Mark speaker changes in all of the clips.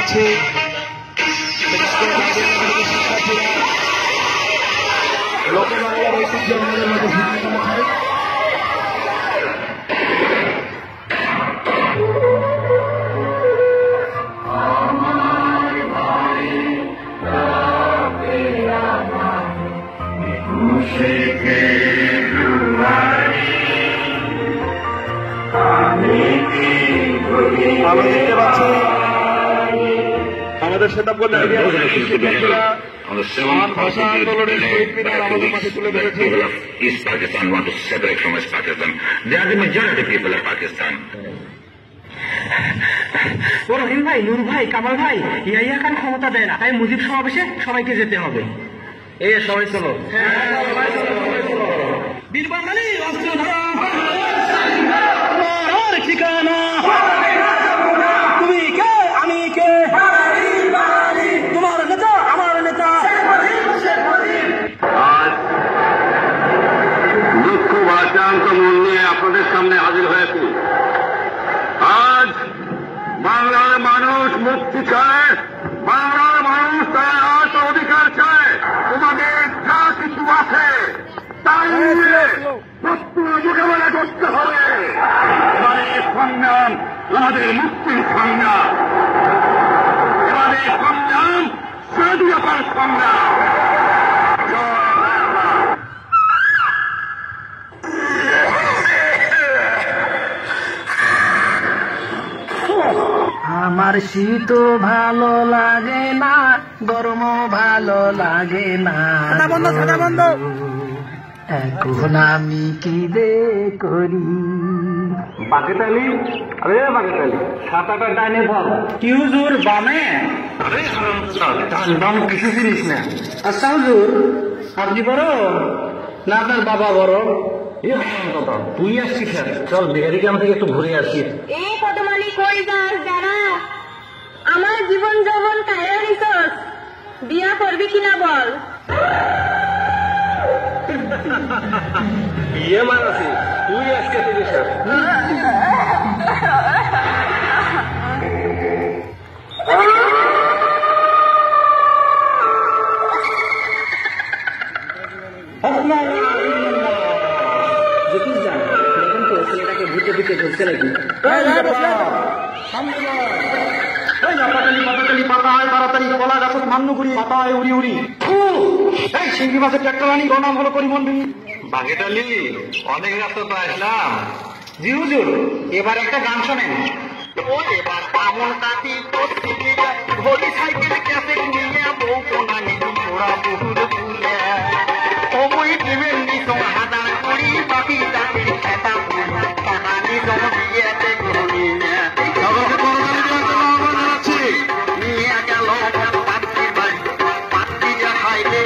Speaker 1: পাচ্ছি লোকে বাংলার ঐতিহ্য আমাদের মধ্যে শিক্ষিত হয়। আমি দেখতে পাচ্ছি আমাদের শ্বেতাঙ্গন শিক্ষার্থীরা ভাষা আন্দোলনের শহীদ মিনার আমাদের মাঝে তুলে ধরেছে।
Speaker 2: East Pakistan want to separate from West Pakistan. They are the majority people of Pakistan.
Speaker 3: রহিম ভাই, নূর ভাই, কামাল ভাই, ইয়াহিয়া খান ক্ষমতা দেয় না, তাই মুজিব সমাবেশে সবাইকে যেতে হবে। এই সবাই চলো। বীর বাঙালি অস্ত্র ধরা ঠিকানা, তুমি কে আমি কে, তোমার নেতা আমার নেতা।
Speaker 2: আজ দুঃখ ভাষান্ত মন নিয়ে আপনাদের সামনে হাজির হয়েছি। আজ বাংলার মানুষ মুক্তি চায়, বাংলার মানুষ তার আজ অধিকার চায়। তোমাদের যা কিছু আছে তাই নিয়ে মোকাবেলা করতে হবে। এবারে সংগ্রাম আমাদের মুক্তির সংগ্রাম, এবারে সংগ্রাম স্বাধীনতার সংগ্রাম।
Speaker 3: আমার শীত ভালো লাগে না, গরম ভালো লাগে না, এখন আমি কি দে করি।
Speaker 1: বাকেতালি, আরে বাকেতালি, ছাতাটা ডাইনে ধর।
Speaker 3: কি হুজুর, বামে?
Speaker 1: আরে ডান কিছু জিনিস না।
Speaker 3: আচ্ছা হুজুর, আপনি বড় না আপনার বাবা বড়?
Speaker 1: তুই আসছিস, চল বিহারি গ্রাম থেকে একটু ঘুরে আসি।
Speaker 4: এই কতমানি কই যাস দাঁড়া, আমার জীবন যৌবন কায়া নিছস, বিয়া করবি কিনা বল।
Speaker 1: বিয়ে মানাছি, তুই আজকে থেকে
Speaker 3: দেখেন তো ছেলেটাকে ভূতে ভূতে ধরছে নাকি।
Speaker 1: তাড়াতাড়ি কলা গাছত মান্য করি, পাতায় উড়ি উড়ি। এই সিঙ্গি মাছের ট্রাক্টর আনি, নাম হলো পরিমন বিনি। বাগেটালি, অনেক রাস্তা তো আসলাম।
Speaker 3: জি হুজুর, এবার একটা গান শোনেন।
Speaker 2: এবার আমন কাটি ঘড়ি সাইকেল ক্যাসে নিয়ে বউ কোনা নিয়ে ওরা বহুর তুলে ওই টিমের নিচং হাজার করি বাকি তাদের খেতা কাহানি জম দিয়েছে ঘড়ি নিয়ে গেল পাত্রী বাড়ি, পাত্রী খাইলে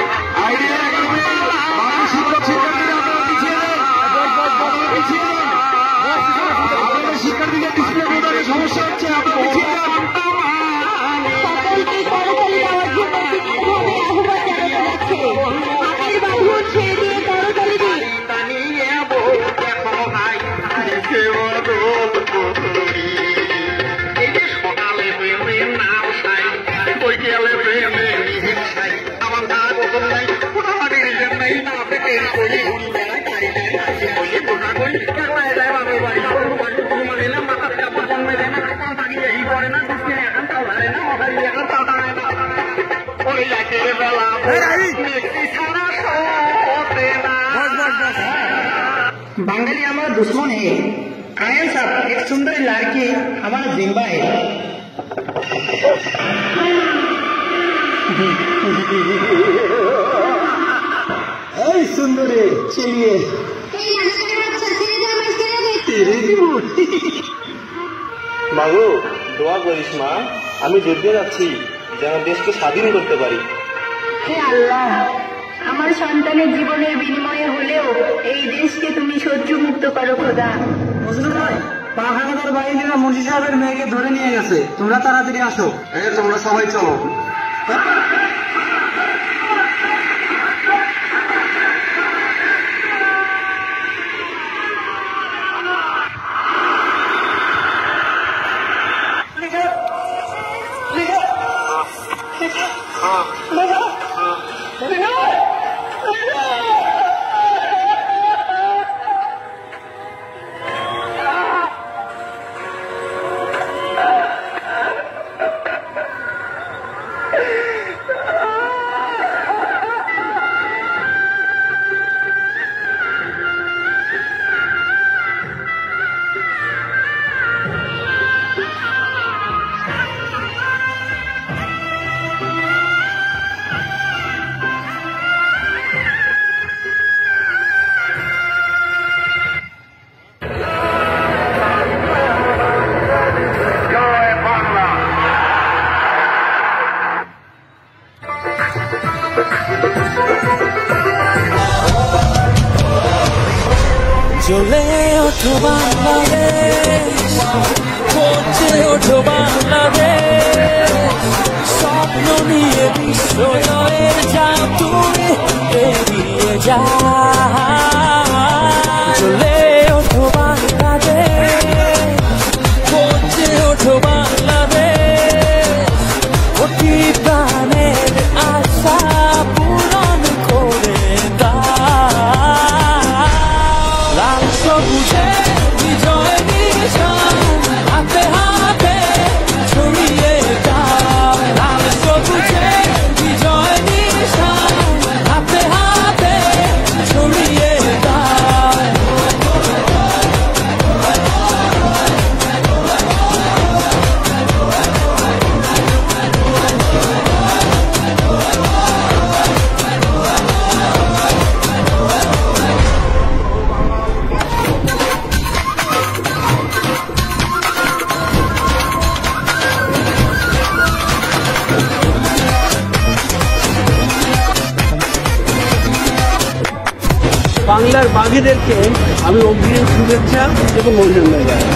Speaker 1: শিক্ষার্থীদের ডিসপ্লে বোর্ডের সমস্যা হচ্ছে, আপনার
Speaker 4: সকলকে করতালি দেওয়ার জন্য বিশেষভাবে আহ্বান জানানো যাচ্ছে। হাতের বাঁধন ছেড়ে দিয়ে করতালি দিন।
Speaker 2: সকালে প্রেমের নাম সাই, বৈকালে প্রেমের নিহিত সাই, আমার ধার বদল নাই, কোথাবাড়ির নাই, না থেকে করি ঘুরি বেড়াই গাড়ি দেয় বলে বোঝা করি কেলায় যায় বাবার বাড়ি বাড়ি মানে না মাথা চাপা জন্মে দেয় না, কাপড় থাকিয়ে এই করে না, দুষ্টি এখন তাও ধরে না, মশারি এখন তাও দাঁড়ায় না। ওই রাতের বেলা ব্যক্তি ছাড়া সতে না।
Speaker 3: बांगली हमारा दुश्मन है। आयन साहब, एक सुंदर लड़की हमारा जिम्बा है। सुंदर चलिए
Speaker 1: মাগো, দোয়া করিস মা, আমি যুদ্ধে যাচ্ছি যেন দেশকে স্বাধীন করতে পারি।
Speaker 4: হে আল্লাহ, আমার সন্তানের জীবনের বিনিময়ে হলেও এই দেশকে তুমি শত্রু মুক্ত করো খোদা।
Speaker 3: বুঝলো ভাই, পাহাড়াদার বাহিনীরা মুন্সি সাহেবের মেয়েকে ধরে নিয়ে গেছে, তোমরা তাড়াতাড়ি আসো।
Speaker 1: তোমরা সবাই চলো।
Speaker 3: লিখে
Speaker 5: চলে ওঠো বাংলাদেশ, পৌঁছে ওঠো বাংলাদেশ, স্বপ্ন নিয়ে বিশ্বজয়ের জাদুয়ে এগিয়ে যা। চলে ওঠো বাংলাদেশ, পৌঁছে ওঠো বাংলাদেশ, অতি প্রাণের আশা পূরণ করে দাও। লাল সবুজে বিজয় নিশান হাতে হাতে ছড়িয়ে দাও। লাল সবুজে বিজয় নিশান হাতে হাতে ছড়িয়ে দাও।
Speaker 6: বাংলার বাঘেদেরকে আমি অগ্রিম শুভেচ্ছা এবং অভিনন্দন জানাই।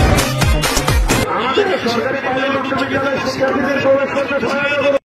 Speaker 1: আমাদেরকে সরকারি কলেজ বিশ্ববিদ্যালয়ের শিক্ষার্থীদের প্রবেশ করতে সহায়তা করুন।